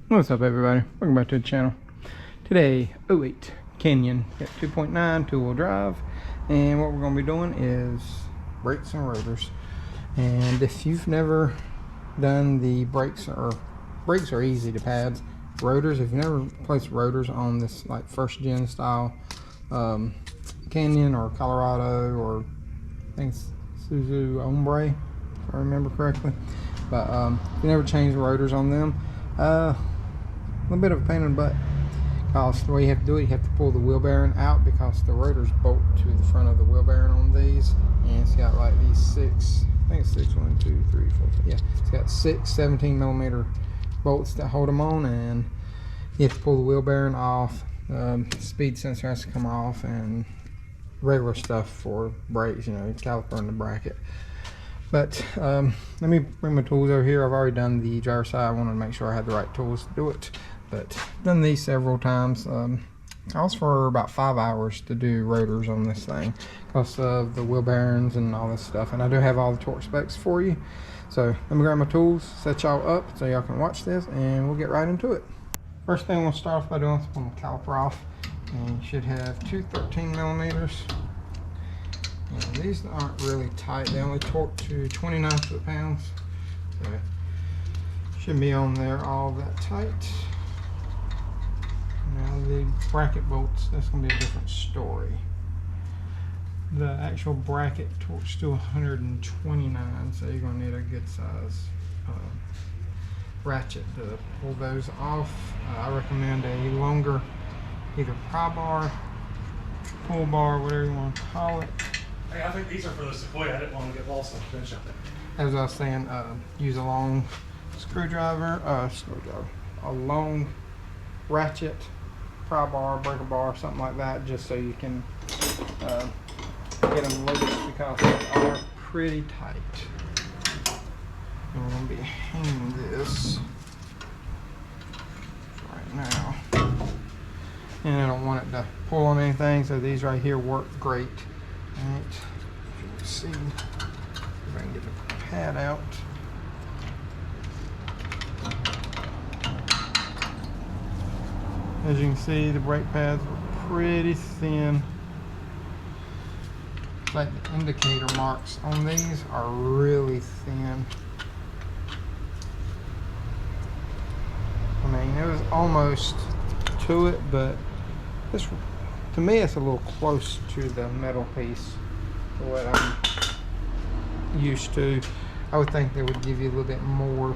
What's up, everybody? Welcome back to the channel. Today, 08 Canyon, got 2.9 two-wheel drive, and what we're going to be doing is brakes and rotors. And if you've never done the brakes are easy to pads. Rotors, if you've never placed rotors on this like first gen style Canyon or Colorado, or I think it's Suzu Ombre, if I remember correctly, but if you never changed rotors on them, a little bit of a pain in the butt, because the way you have to do it, you have to pull the wheel bearing out, because the rotors bolt to the front of the wheel bearing on these, and it's got like these six, I think it's 6, 1, 2, 3, 4, yeah, it's got 6 17mm bolts that hold them on, and you have to pull the wheel bearing off. Speed sensor has to come off, and regular stuff for brakes, you know, caliper and the bracket. But let me bring my tools over here. I've already done the driver side. I wanted to make sure I had the right tools to do it, but done these several times. Calls for about 5 hours to do rotors on this thing because of the wheel bearings and all this stuff, and I do have all the torque specs for you. So let me grab my tools, set y'all up so y'all can watch this, and we'll get right into it. First thing we'll start off by doing is pulling the caliper off, and you should have two 13mm. And these aren't really tight, they only torque to 29 foot-pounds, so shouldn't be on there all that tight. Now the bracket bolts, that's going to be a different story. The actual bracket torques to 129, so you're going to need a good size ratchet to pull those off. I recommend a longer, either pry bar, pull bar, whatever you want to call it. Hey, I think these are for the Sequoia. I didn't want to get lost on the bench out there. As I was saying, use a long a long ratchet, pry bar, breaker bar, something like that, just so you can get them loose, because they are pretty tight. And we're going to be hanging this right now, and I don't want it to pull on anything, so these right here work great. Alright, if you can see, if I can get the pad out. As you can see, the brake pads are pretty thin. Like the indicator marks on these are really thin. I mean, it was almost to it, but this, to me, it's a little close to the metal piece for what I'm used to. I would think they would give you a little bit more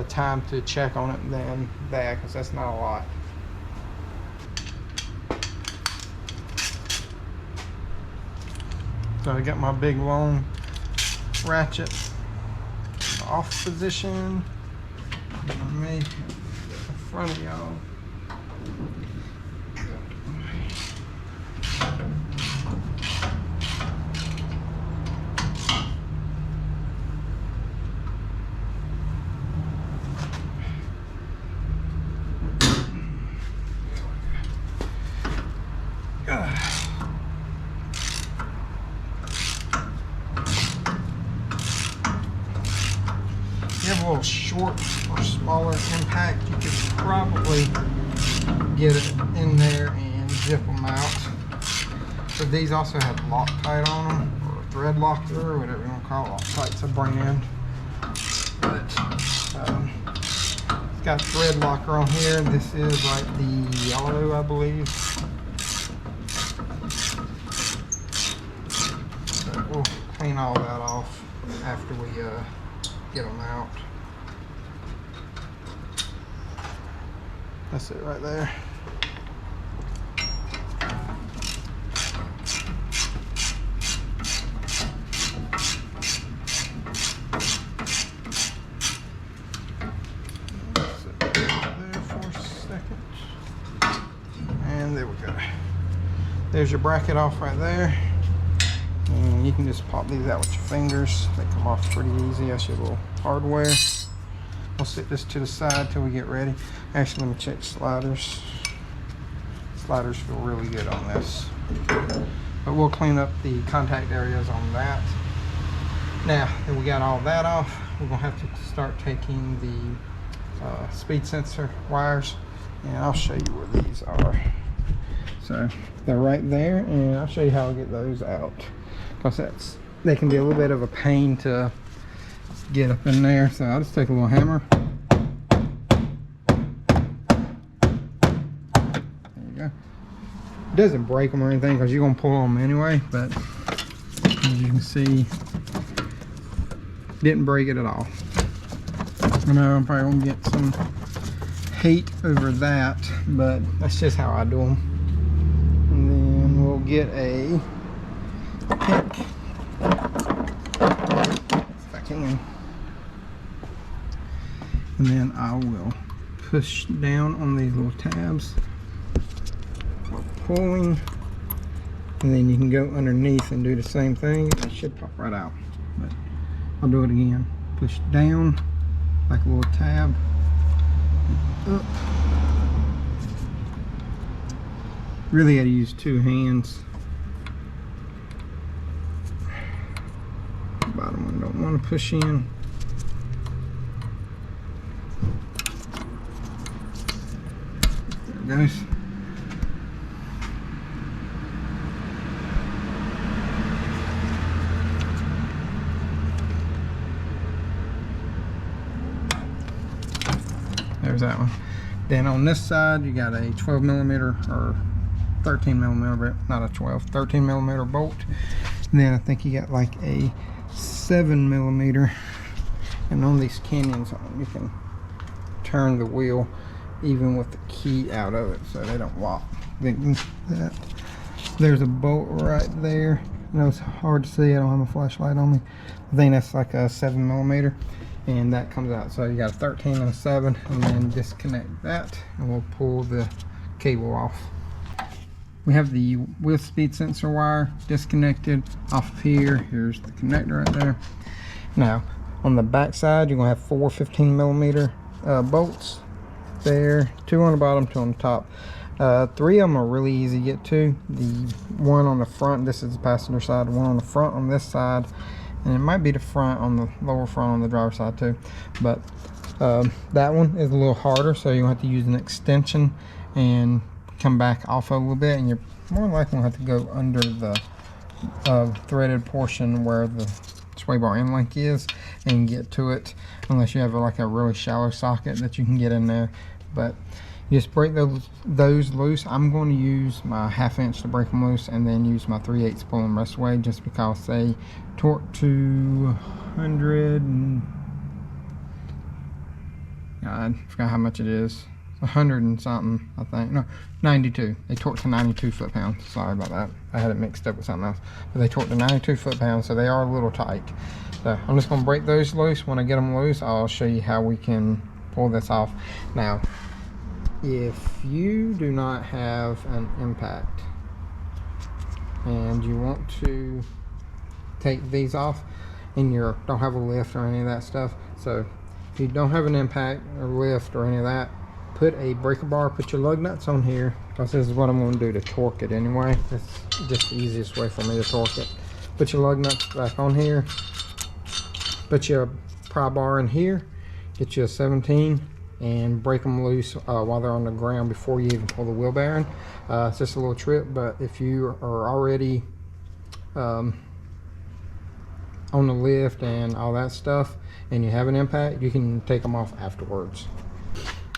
time to check on it than that, because that's not a lot. So I got my big long ratchet off position. Me in front of y'all. If you have a little short or smaller impact, you could probably get it in there and zip them out. But these also have Loctite on them, or thread locker, or whatever you want to call it. Loctite's a brand, but it's got thread locker on here. This is like the yellow, I believe. But we'll clean all that off after we get them out. That's it right there. Sit there for a second. And there we go. There's your bracket off right there. And you can just pop these out with your fingers. They come off pretty easy. That's your little hardware. We'll set this to the side till we get ready. Actually, let me check sliders. Sliders feel really good on this. But we'll clean up the contact areas on that. Now that we got all that off, we're gonna have to start taking the speed sensor wires, and I'll show you where these are. So they're right there, and I'll show you how I get those out, because they can be a little bit of a pain to get up in there. So I'll just take a little hammer. There you go. It doesn't break them or anything because you're gonna pull them anyway, but as you can see, didn't break it at all. I know I'm probably gonna get some hate over that, but that's just how I do them. And then we'll get a pick, if I can, and then I will push down on these little tabs, pulling, and then you can go underneath and do the same thing. It should pop right out, but I'll do it again. Push down like a little tab, up. Really got to use two hands. Bottom one don't want to push in. There it goes. There's that one. Then on this side, you got a 12 millimeter or 13 millimeter, not a 12, 13 millimeter bolt. And then I think you got like a 7 millimeter. And on these Canyons, you can turn the wheel even with the key out of it, so they don't walk. There's a bolt right there. I know it's hard to see. I don't have a flashlight on me. I think that's like a 7 millimeter. And that comes out. So you got a 13 and a 7, and then disconnect that, and we'll pull the cable off. We have the wheel speed sensor wire disconnected off of here. Here's the connector right there. Now on the back side, you're gonna have 4 15 millimeter bolts there, 2 on the bottom, 2 on the top. 3 of them are really easy to get to. The one on the front, this is the passenger side, one on the front on this side, and it might be the front on the lower front on the driver's side too, but that one is a little harder, so you'll have to use an extension and come back off a little bit, and you're more likely going to have to go under the threaded portion where the sway bar end link is and get to it, unless you have like a really shallow socket that you can get in there. But you just break those loose. I'm going to use my 1/2 inch to break them loose, and then use my 3/8 to pull them the rest of the way, just because they torque to 100 and I forgot how much it is. 100 and something, I think. No, 92. They torque to 92 foot-pounds. Sorry about that. I had it mixed up with something else. But they torque to 92 foot-pounds, so they are a little tight. So I'm just going to break those loose. When I get them loose, I'll show you how we can pull this off. Now, if you do not have an impact and you want to take these off and you don't have a lift or any of that stuff, so if you don't have an impact or lift or any of that, put a breaker bar, put your lug nuts on here, because this is what I'm going to do to torque it anyway. That's just the easiest way for me to torque it. Put your lug nuts back on here, put your pry bar in here, get you a 17, and break them loose while they're on the ground before you even pull the wheel bearing. It's just a little trick, but if you are already on the lift and all that stuff and you have an impact, you can take them off afterwards.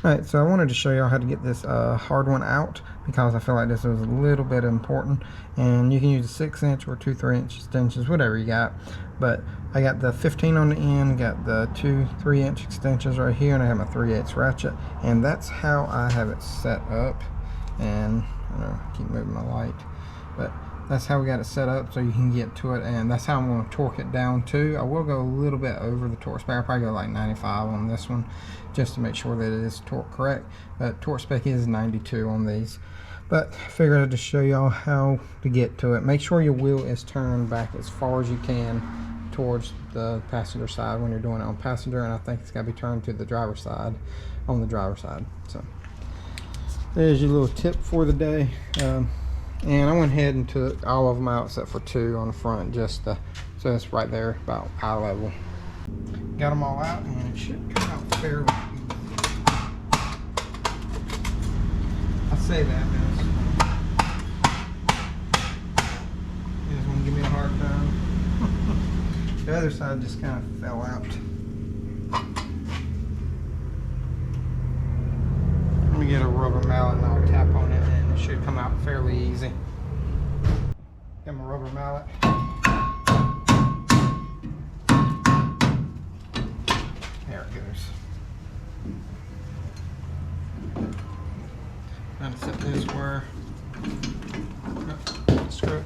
Alright, so I wanted to show y'all how to get this hard one out, because I feel like this is a little bit important, and you can use a 6 inch or 2 3-inch extensions, whatever you got. But I got the 15 on the end, got the 2 3-inch extensions right here, and I have my 3/8 ratchet, and that's how I have it set up. And I know I keep moving my light, but that's how we got it set up, so you can get to it, and that's how I'm going to torque it down too. I will go a little bit over the torque spec. I'll probably go like 95 on this one, just to make sure that it is torque correct. But torque spec is 92 on these. But I figured I'd just show y'all how to get to it. Make sure your wheel is turned back as far as you can towards the passenger side when you're doing it on passenger, and I think it's got to be turned to the driver's side on the driver's side. So there's your little tip for the day. And I went ahead and took all of them out except for 2 on the front, just so it's right there about eye level. Got them all out, and it should come out fairly easy. say that, man. You just want to give me a hard time. The other side just kind of fell out. Let me get a rubber mallet and I'll tap on it and it should come out fairly easy. Got my rubber mallet. There it goes. Trying to set this where screw it.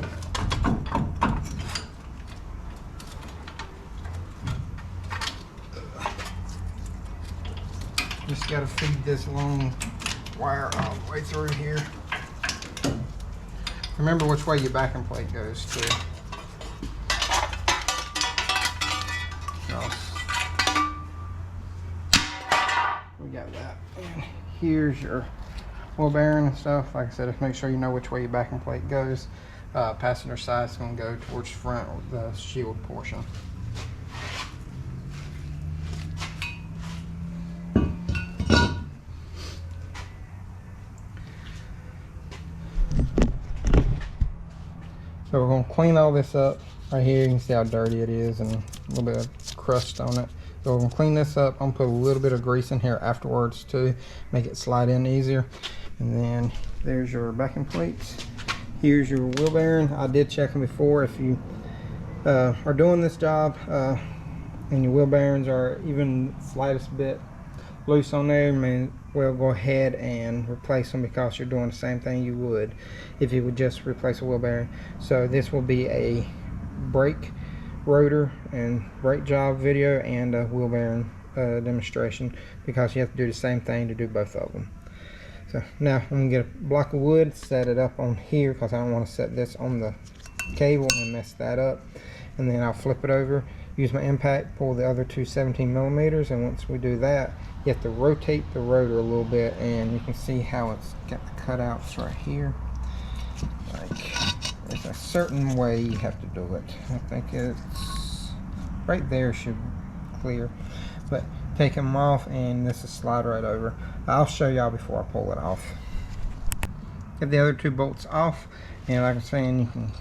Just got to feed this long wire all the way through here. Remember which way your backing plate goes too. We got that. And here's your wheel bearing and stuff. Like I said, just make sure you know which way your backing plate goes. Passenger side is going to go towards the front, or the shield portion. So we're going to clean all this up. Right here, you can see how dirty it is and a little bit of crust on it. So we're going to clean this up. I'm going to put a little bit of grease in here afterwards too, make it slide in easier. And then there's your backing plates. Here's your wheel bearing. I did check them before. If you are doing this job and your wheel bearings are even the slightest bit loose on there, I mean, well, go ahead and replace them, because you're doing the same thing you would if you would just replace a wheel bearing. So this will be a brake, rotor, and brake job video and a wheel bearing demonstration, because you have to do the same thing to do both of them. So now I'm gonna get a block of wood, set it up on here, because I don't want to set this on the cable and mess that up. And then I'll flip it over, use my impact, pull the other two 17 millimeters, and once we do that, you have to rotate the rotor a little bit, and you can see how it's got the cutouts right here. Like, there's a certain way you have to do it. I think it's right there, should clear. But take them off, and this will slide right over. I'll show y'all before I pull it off. Get the other two bolts off, and like I'm saying, you can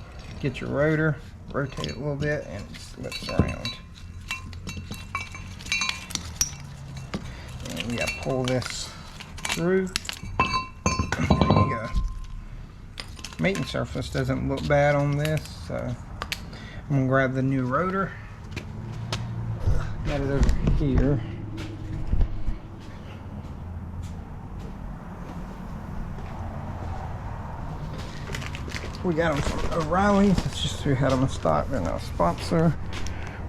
get your rotor, rotate it a little bit, and it slips around. And you gotta pull this through. There you go. Mating surface doesn't look bad on this, so I'm gonna grab the new rotor. Got it over here. We got them from O'Reilly's. It's just who had them in stock. They're now a sponsor.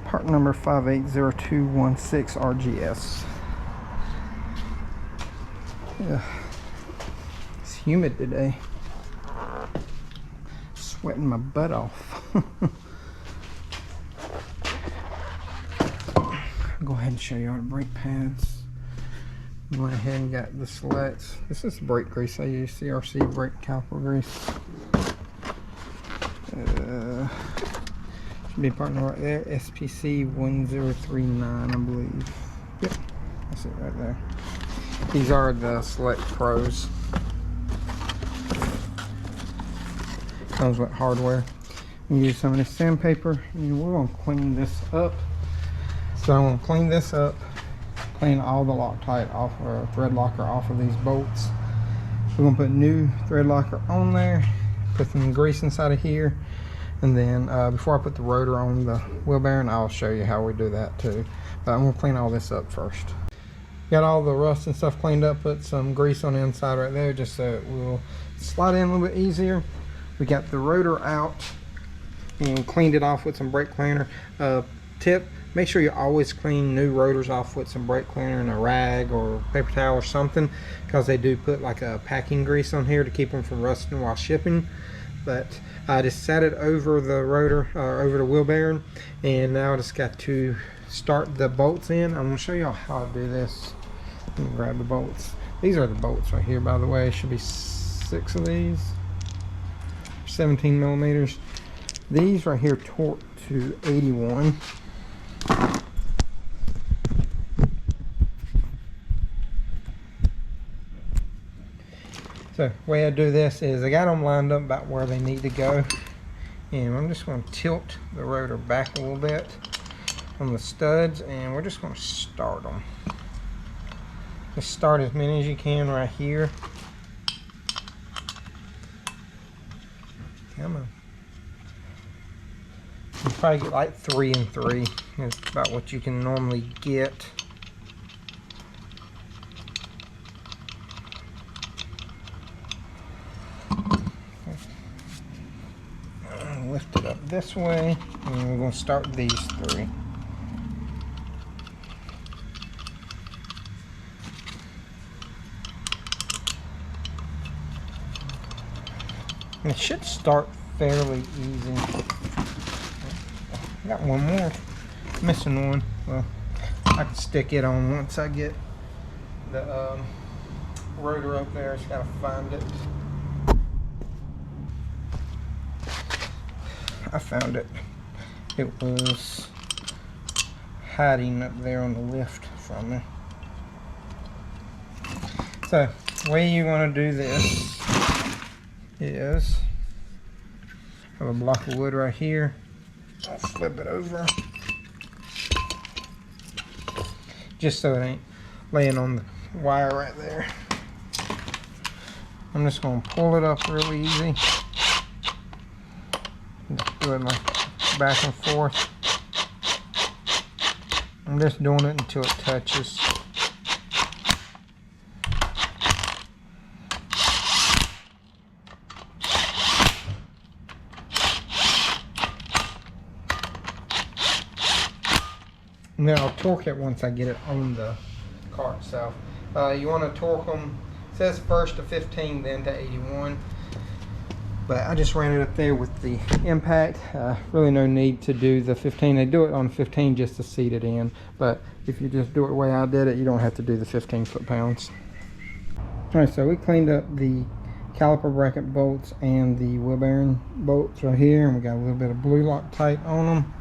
Part number 580216 RGS. Yeah. It's humid today. Sweating my butt off. Go ahead and show you all the brake pads. Went ahead and got the selects. This is brake grease I use, CRC brake caliper grease. Should be partner right there, SPC 1039, I believe. Yep, that's it right there. These are the Select Pros. Comes with hardware. You use some of this sandpaper, and we're gonna clean this up. So I'm gonna clean this up, clean all the Loctite off, or thread locker off of these bolts. We're gonna put new thread locker on there, put some grease inside of here, and then before I put the rotor on the wheel bearing, I'll show you how we do that too. But I'm gonna clean all this up first. Got all the rust and stuff cleaned up, put some grease on the inside right there just so it will slide in a little bit easier. We got the rotor out and cleaned it off with some brake cleaner. Tip, make sure you always clean new rotors off with some brake cleaner and a rag or paper towel or something, because they do put like a packing grease on here to keep them from rusting while shipping. But I just set it over the rotor, over the wheel bearing, and now I just got to start the bolts in. I'm going to show y'all how to do this. Let me grab the bolts. These are the bolts right here, by the way. Should be 6 of these, 17 millimeters. These right here torque to 81. So the way I do this is I got them lined up about where they need to go, and I'm just going to tilt the rotor back a little bit on the studs, and we're just going to start them. Just start as many as you can right here. Come on. You probably get like 3 and 3. That's about what you can normally get. Lift it up this way, and we're going to start these 3. And it should start fairly easy. Got one more, missing one. Well, I can stick it on once I get the rotor up there. Just gotta find it. I found it. It was hiding up there on the lift from me. So, the way you want to do this is have a block of wood right here. I'll flip it over just so it ain't laying on the wire right there. I'm just going to pull it up really easy. Do it like back and forth. I'm just doing it until it touches. And then I'll torque it once I get it on the car itself. You want to torque them, it says first to 15, then to 81. But I just ran it up there with the impact. Really no need to do the 15. They do it on 15 just to seat it in. But if you just do it the way I did it, you don't have to do the 15 foot-pounds. Alright, so we cleaned up the caliper bracket bolts and the wheel bearing bolts right here. And we got a little bit of blue Loctite on them.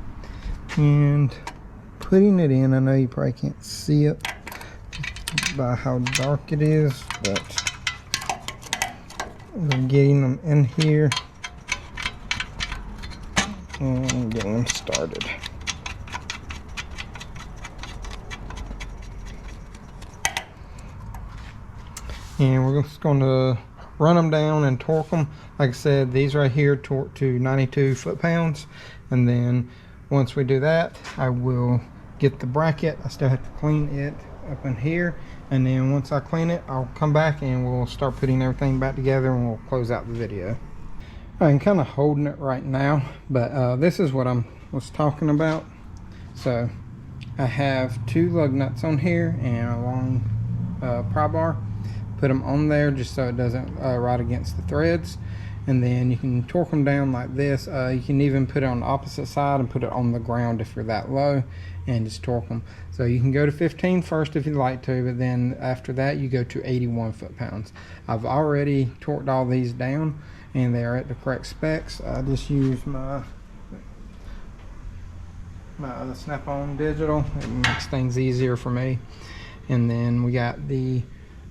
And putting it in, I know you probably can't see it by how dark it is, but I'm getting them in here and getting them started. And we're just going to run them down and torque them. Like I said, these right here torque to 92 foot-pounds, and then once we do that, I will get the bracket. I still have to clean it up in here, and then once I clean it, I'll come back and we'll start putting everything back together, and we'll close out the video. I'm kind of holding it right now, but this is what I was talking about. So I have 2 lug nuts on here and a long pry bar. Put them on there just so it doesn't ride against the threads. And then you can torque them down like this. You can even put it on the opposite side and put it on the ground if you're that low, and just torque them. So you can go to 15 first if you'd like to, but then after that you go to 81 foot-pounds. I've already torqued all these down and they are at the correct specs. I just use my Snap-on digital. It makes things easier for me. And then we got the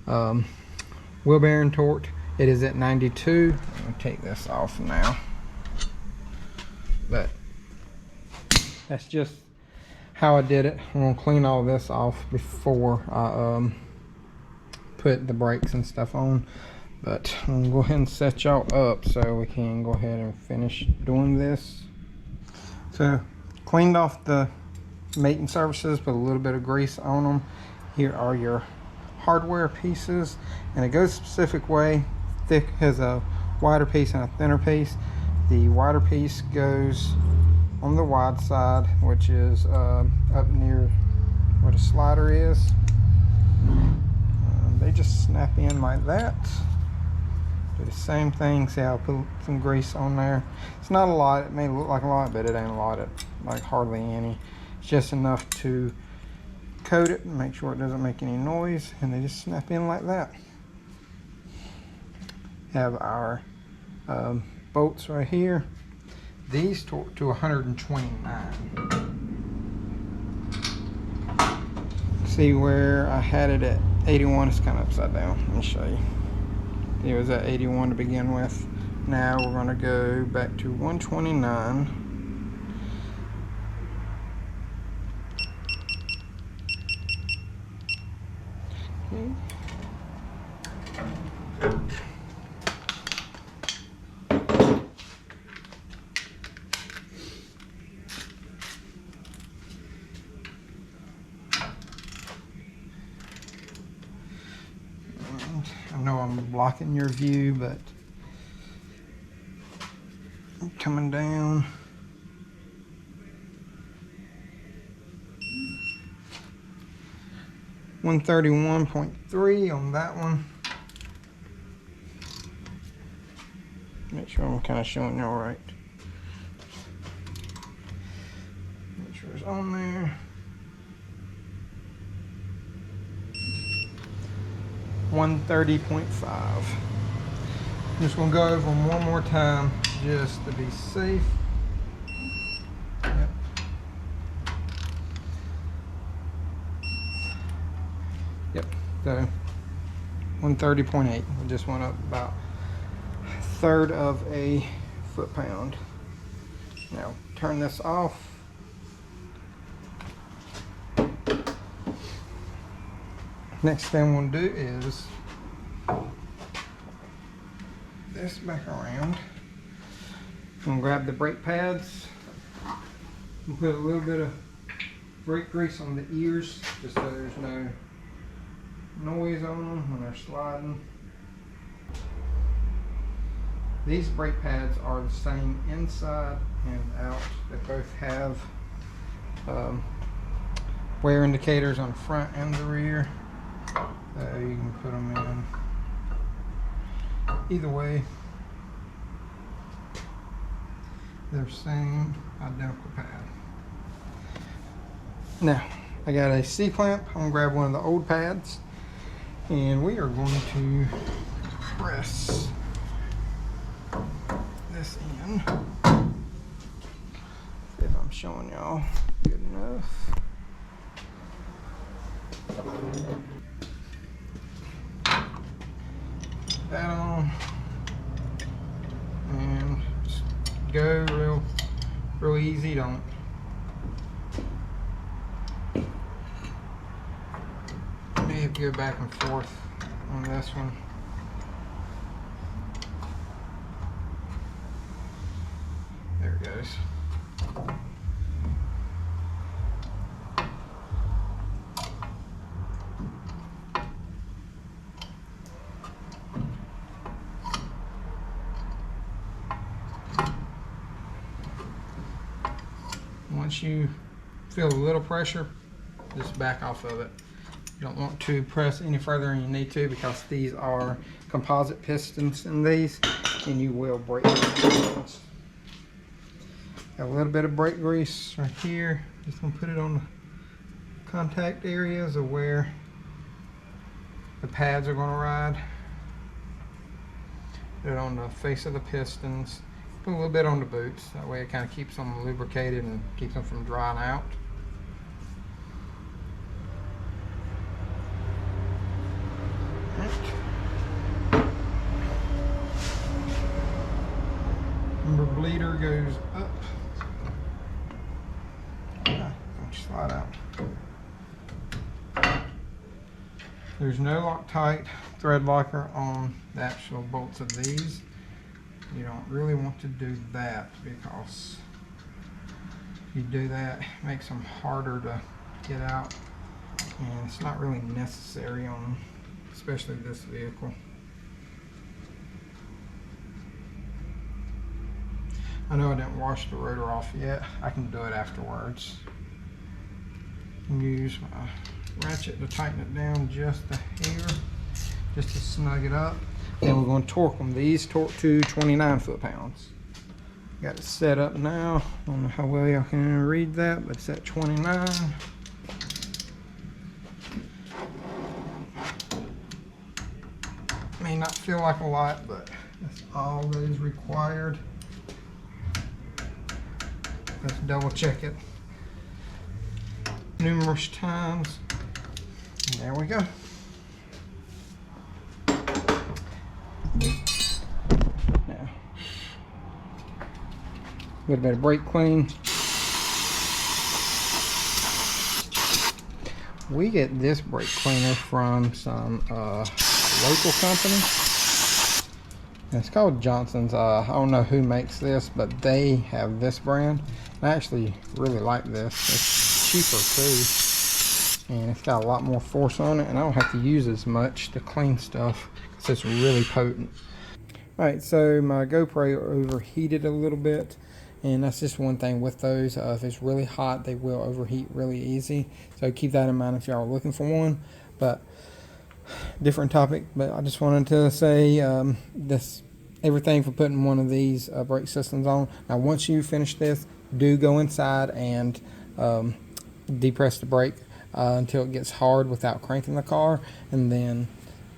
wheel bearing torqued. It is at 92. I'm going to take this off now. But that's just how I did it. I'm going to clean all this off before I put the brakes and stuff on. But I'm going to go ahead and set y'all up so we can go ahead and finish doing this. So cleaned off the mating surfaces, put a little bit of grease on them. Here are your hardware pieces, and it goes a specific way. Thick has a wider piece and a thinner piece. The wider piece goes on the wide side, which is up near where the slider is. They just snap in like that. Do the same thing. See how I put some grease on there. It's not a lot. It may look like a lot, but it ain't a lot. It like hardly any. It's just enough to coat it and make sure it doesn't make any noise, and they just snap in like that. Have our bolts right here. These torque to 129. See where I had it at 81? It's kind of upside down. Let me show you. It was at 81 to begin with. Now we're going to go back to 129. Okay. I know I'm blocking your view, but I'm coming down. $131.3 on that one. Make sure I'm kind of showing y'all right. Make sure it's on there. 130.5. I'm just gonna go over them one more time just to be safe. Yep. Yep. So 130.8. We just went up about a third of a foot-pound. Now turn this off. Next thing we'll do is this back around. I'm gonna grab the brake pads and put a little bit of brake grease on the ears just so there's no noise on them when they're sliding. These brake pads are the same inside and out. They both have wear indicators on the front and the rear. So you can put them in either way. They're same identical pad. Now I got a C-clamp. I'm gonna grab one of the old pads and we are going to press this in. See if I'm showing y'all good enough. That on and just go real easy. Don't may have to go back and forth on this one. There it goes. Once you feel a little pressure, just back off of it. You don't want to press any further than you need to because these are composite pistons in these and you will break the pistons. Got a little bit of brake grease right here. Just gonna put it on the contact areas of where the pads are gonna ride. Put it on the face of the pistons. Put a little bit on the boots. That way it kind of keeps them lubricated and keeps them from drying out. Remember, bleeder goes up. Don't slide out. There's no Loctite thread locker on the actual bolts of these. You don't really want to do that because if you do that, it makes them harder to get out, and it's not really necessary on especially this vehicle. I know I didn't wash the rotor off yet. I can do it afterwards. Use my ratchet to tighten it down just a hair, just to snug it up. Then we're going to torque them. These torque to 29 foot-pounds. Got it set up now. I don't know how well y'all can read that, but it's at 29. May not feel like a lot, but that's all that is required. Let's double check it numerous times. And there we go. A little bit of brake clean. We get this brake cleaner from some local company. And it's called Johnson's. I don't know who makes this, but they have this brand. I actually really like this. It's cheaper too, and it's got a lot more force on it, and I don't have to use as much to clean stuff because it's really potent. Alright, so my GoPro overheated a little bit, and that's just one thing with those. If it's really hot, they will overheat really easy, so keep that in mind if y'all are looking for one. But different topic, but I just wanted to say this everything for putting one of these brake systems on. Now once you finish this, do go inside and depress the brake until it gets hard without cranking the car, and then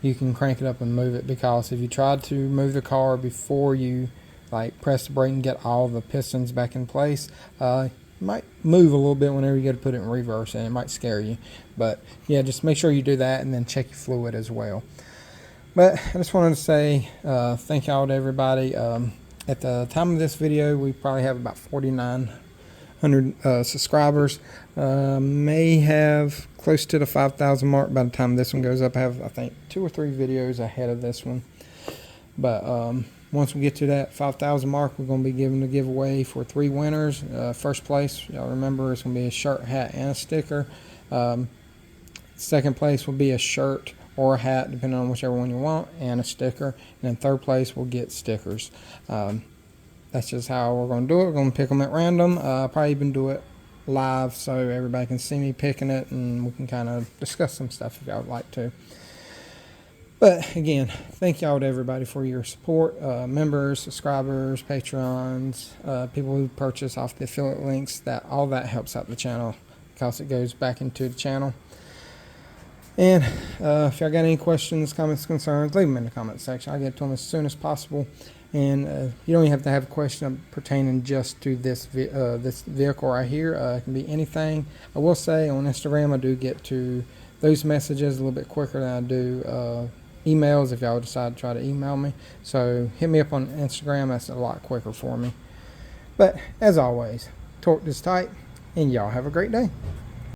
you can crank it up and move it, because if you try to move the car before you like press the brake and get all the pistons back in place, it might move a little bit whenever you go to put it in reverse, and it might scare you. But yeah, just make sure you do that, and then check your fluid as well. But I just wanted to say thank y'all to everybody. At the time of this video, we probably have about 4,900 subscribers. May have close to the 5,000 mark by the time this one goes up. I have, I think, 2 or 3 videos ahead of this one. But once we get to that 5,000 mark, we're going to be giving a giveaway for 3 winners. First place, y'all remember, it's going to be a shirt, hat, and a sticker. Second place will be a shirt or a hat, depending on whichever one you want, and a sticker. And then third place will get stickers. That's just how we're going to do it. We're going to pick them at random. Probably even do it live so everybody can see me picking it, and we can kind of discuss some stuff if y'all would like to. But again, thank y'all to everybody for your support. Members, subscribers, patrons, people who purchase off the affiliate links, all that helps out the channel because it goes back into the channel. And if y'all got any questions, comments, concerns, leave them in the comment section. I'll get to them as soon as possible. And you don't even have to have a question pertaining just to this vehicle right here. It can be anything. I will say on Instagram I do get to those messages a little bit quicker than I do emails if y'all decide to try to email me. So hit me up on Instagram. That's a lot quicker for me. But as always, torque this tight, and y'all have a great day.